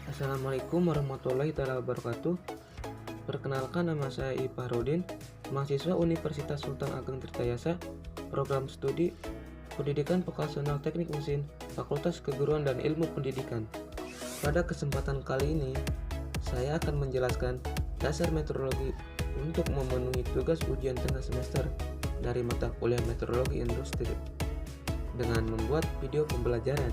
Assalamualaikum warahmatullahi wabarakatuh. Perkenalkan, nama saya Iparudin, mahasiswa Universitas Sultan Ageng Tirtayasa, program studi Pendidikan Vokasional Teknik Mesin, Fakultas Keguruan dan Ilmu Pendidikan. Pada kesempatan kali ini, saya akan menjelaskan dasar meteorologi untuk memenuhi tugas ujian tengah semester dari mata kuliah Meteorologi Industri dengan membuat video pembelajaran.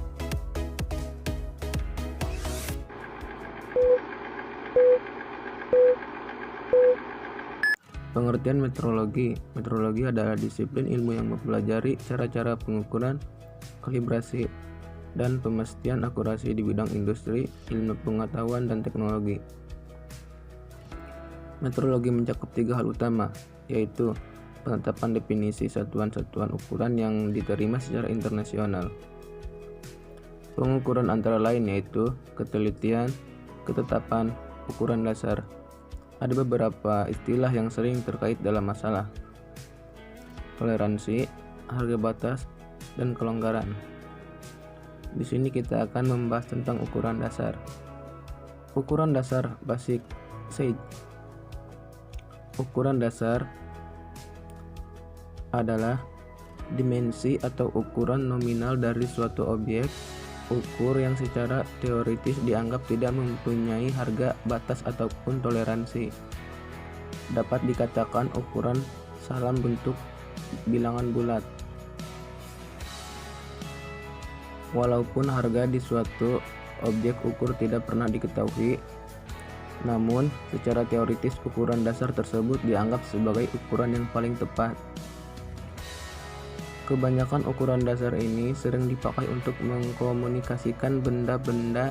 Pengertian meteorologi. Meteorologi adalah disiplin ilmu yang mempelajari cara-cara pengukuran, kalibrasi, dan pemastian akurasi di bidang industri, ilmu pengetahuan, dan teknologi. Meteorologi mencakup 3 hal utama, yaitu penetapan definisi satuan-satuan ukuran yang diterima secara internasional. Pengukuran antara lain yaitu ketelitian, ketetapan, ukuran dasar. Ada beberapa istilah yang sering terkait dalam masalah: toleransi, harga batas, dan kelonggaran. Di sini kita akan membahas tentang ukuran dasar. Ukuran dasar basic size. Ukuran dasar adalah dimensi atau ukuran nominal dari suatu objek ukur yang secara teoritis dianggap tidak mempunyai harga batas ataupun toleransi. Dapat dikatakan ukuran dalam bentuk bilangan bulat. Walaupun harga di suatu objek ukur tidak pernah diketahui, namun secara teoritis ukuran dasar tersebut dianggap sebagai ukuran yang paling tepat. Kebanyakan ukuran dasar ini sering dipakai untuk mengkomunikasikan benda-benda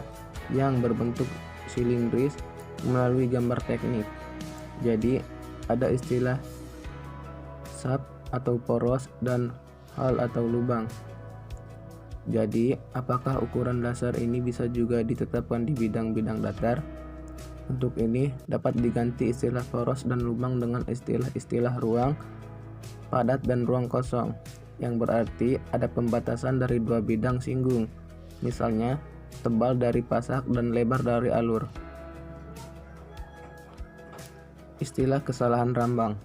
yang berbentuk silindris melalui gambar teknik. Jadi, ada istilah sub atau poros dan hal atau lubang. Jadi, apakah ukuran dasar ini bisa juga ditetapkan di bidang-bidang datar? Untuk ini, dapat diganti istilah poros dan lubang dengan istilah ruang padat dan ruang kosong, yang berarti ada pembatasan dari dua bidang singgung, misalnya tebal dari pasak dan lebar dari alur. Istilah kesalahan rambang.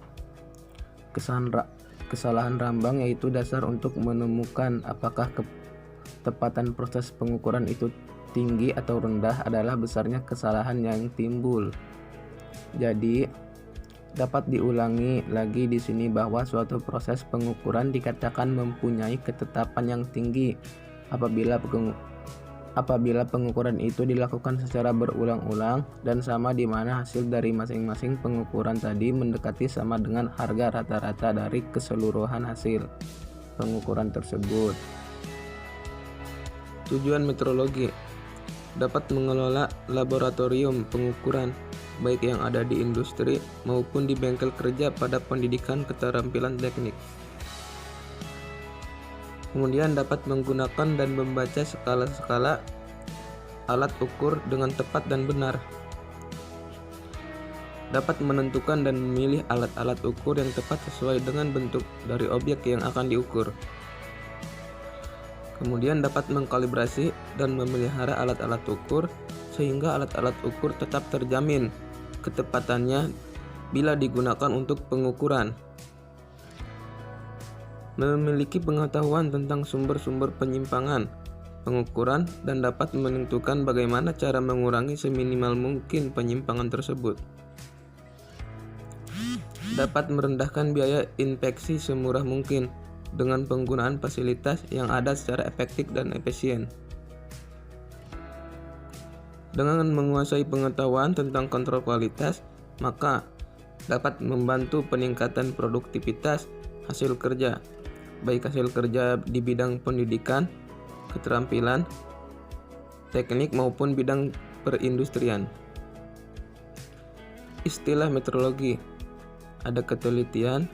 Kesalahan rambang yaitu dasar untuk menemukan apakah ketepatan proses pengukuran itu tinggi atau rendah adalah besarnya kesalahan yang timbul. Jadi dapat diulangi lagi di sini bahwa suatu proses pengukuran dikatakan mempunyai ketetapan yang tinggi apabila pengukuran itu dilakukan secara berulang-ulang dan sama, di mana hasil dari masing-masing pengukuran tadi mendekati sama dengan harga rata-rata dari keseluruhan hasil pengukuran tersebut. Tujuan meteorologi dapat mengelola laboratorium pengukuran baik yang ada di industri maupun di bengkel kerja pada pendidikan keterampilan teknik. Kemudian dapat menggunakan dan membaca skala-skala alat ukur dengan tepat dan benar. Dapat menentukan dan memilih alat-alat ukur yang tepat sesuai dengan bentuk dari objek yang akan diukur. Kemudian dapat mengkalibrasi dan memelihara alat-alat ukur sehingga alat-alat ukur tetap terjamin ketepatannya bila digunakan untuk pengukuran. Memiliki pengetahuan tentang sumber-sumber penyimpangan pengukuran dan dapat menentukan bagaimana cara mengurangi seminimal mungkin penyimpangan tersebut. Dapat merendahkan biaya inspeksi semurah mungkin dengan penggunaan fasilitas yang ada secara efektif dan efisien. Dengan menguasai pengetahuan tentang kontrol kualitas, maka dapat membantu peningkatan produktivitas hasil kerja, baik hasil kerja di bidang pendidikan, keterampilan, teknik maupun bidang perindustrian. Istilah meteorologi ada ketelitian,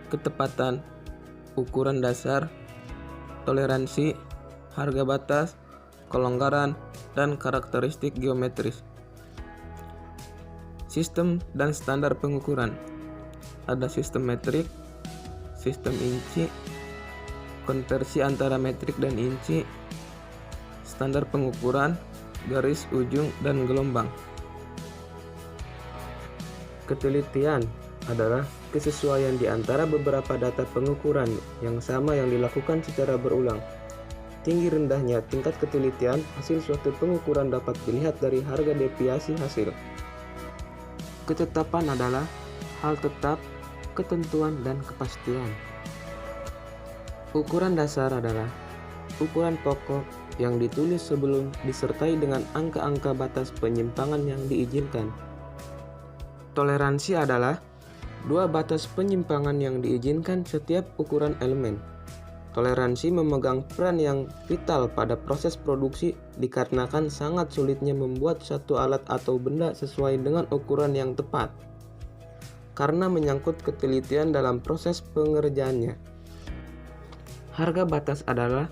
ketepatan, ukuran dasar, toleransi, harga batas, kelonggaran, dan karakteristik geometris. Sistem dan standar pengukuran ada sistem metrik, sistem inci, konversi antara metrik dan inci, standar pengukuran, garis ujung, dan gelombang. Ketelitian adalah kesesuaian di antara beberapa data pengukuran yang sama yang dilakukan secara berulang. Tinggi rendahnya tingkat ketelitian hasil suatu pengukuran dapat dilihat dari harga deviasi hasil. Ketetapan adalah hal tetap, ketentuan, dan kepastian. Ukuran dasar adalah ukuran pokok yang ditulis sebelum disertai dengan angka-angka batas penyimpangan yang diizinkan. Toleransi adalah dua batas penyimpangan yang diizinkan setiap ukuran elemen. Toleransi memegang peran yang vital pada proses produksi dikarenakan sangat sulitnya membuat satu alat atau benda sesuai dengan ukuran yang tepat, karena menyangkut ketelitian dalam proses pengerjaannya. Harga batas adalah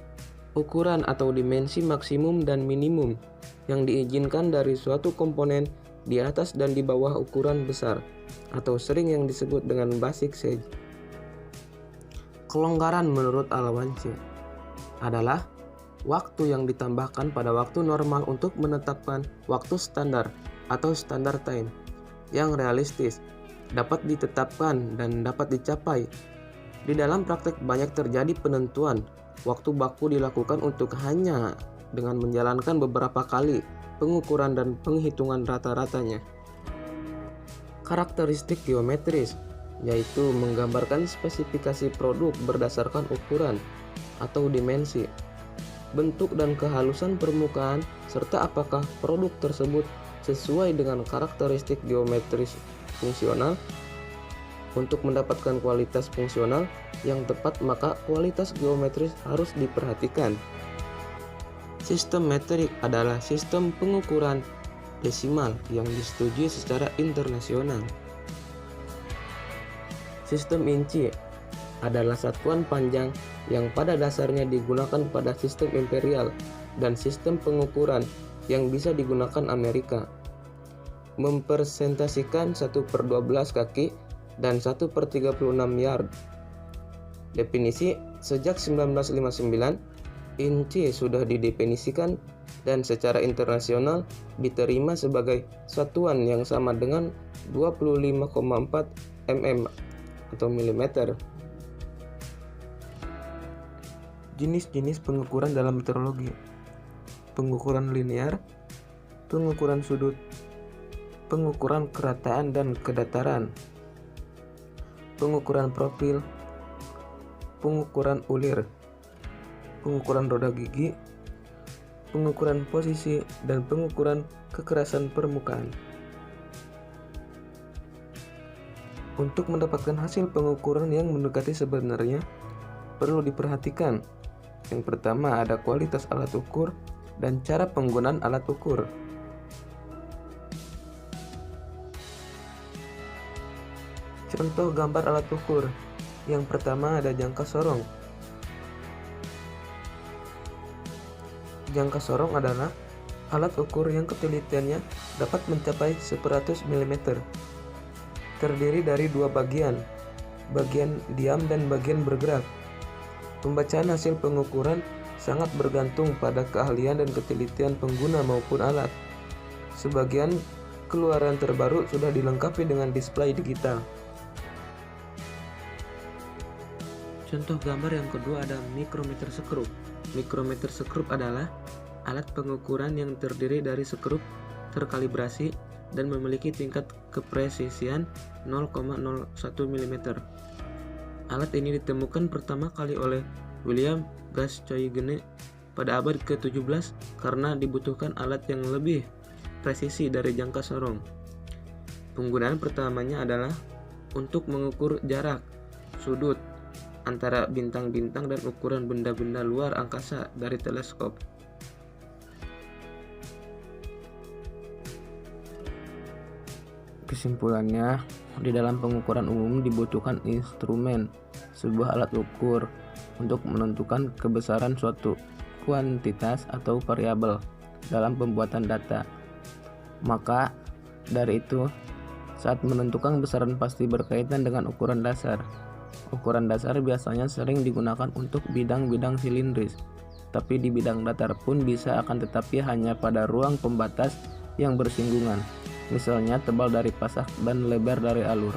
ukuran atau dimensi maksimum dan minimum yang diizinkan dari suatu komponen di atas dan di bawah ukuran besar, atau sering yang disebut dengan basic size. Kelonggaran menurut Alawanci adalah waktu yang ditambahkan pada waktu normal untuk menetapkan waktu standar atau standard time yang realistis, dapat ditetapkan dan dapat dicapai. Di dalam praktek banyak terjadi penentuan waktu baku dilakukan untuk hanya dengan menjalankan beberapa kali pengukuran dan penghitungan rata-ratanya. Karakteristik geometris yaitu menggambarkan spesifikasi produk berdasarkan ukuran atau dimensi, bentuk dan kehalusan permukaan, serta apakah produk tersebut sesuai dengan karakteristik geometris fungsional. Untuk mendapatkan kualitas fungsional yang tepat, maka kualitas geometris harus diperhatikan. Sistem metrik adalah sistem pengukuran desimal yang disetujui secara internasional. Sistem inci adalah satuan panjang yang pada dasarnya digunakan pada sistem imperial dan sistem pengukuran yang bisa digunakan Amerika. Mempresentasikan 1/12 kaki dan 1/36 yard. Definisi sejak 1959, inci sudah didefinisikan dan secara internasional diterima sebagai satuan yang sama dengan 25,4 mm atau milimeter. Jenis-jenis pengukuran dalam meteorologi: pengukuran linear, pengukuran sudut, pengukuran kerataan dan kedataran, pengukuran profil, pengukuran ulir, pengukuran roda gigi, pengukuran posisi, dan pengukuran kekerasan permukaan. Untuk mendapatkan hasil pengukuran yang mendekati sebenarnya, perlu diperhatikan. Yang pertama, ada kualitas alat ukur dan cara penggunaan alat ukur. Contoh gambar alat ukur. Yang pertama ada jangka sorong. Jangka sorong adalah alat ukur yang ketelitiannya dapat mencapai 100 mm. Terdiri dari dua bagian diam dan bagian bergerak. Pembacaan hasil pengukuran sangat bergantung pada keahlian dan ketelitian pengguna maupun alat. Sebagian keluaran terbaru sudah dilengkapi dengan display digital. Contoh gambar yang kedua ada mikrometer skrup. Mikrometer skrup adalah alat pengukuran yang terdiri dari skrup terkalibrasi dan memiliki tingkat kepresisian 0,01 mm. Alat ini ditemukan pertama kali oleh William Gascoigne pada abad ke-17 karena dibutuhkan alat yang lebih presisi dari jangka sorong. Penggunaan pertamanya adalah untuk mengukur jarak, sudut antara bintang-bintang dan ukuran benda-benda luar angkasa dari teleskop. Kesimpulannya, di dalam pengukuran umum dibutuhkan instrumen, sebuah alat ukur untuk menentukan kebesaran suatu kuantitas atau variabel dalam pembuatan data. Maka dari itu, saat menentukan besaran pasti berkaitan dengan ukuran dasar. Ukuran dasar biasanya sering digunakan untuk bidang-bidang silindris, tapi di bidang datar pun bisa, akan tetapi hanya pada ruang pembatas yang bersinggungan, misalnya tebal dari pasak dan lebar dari alur.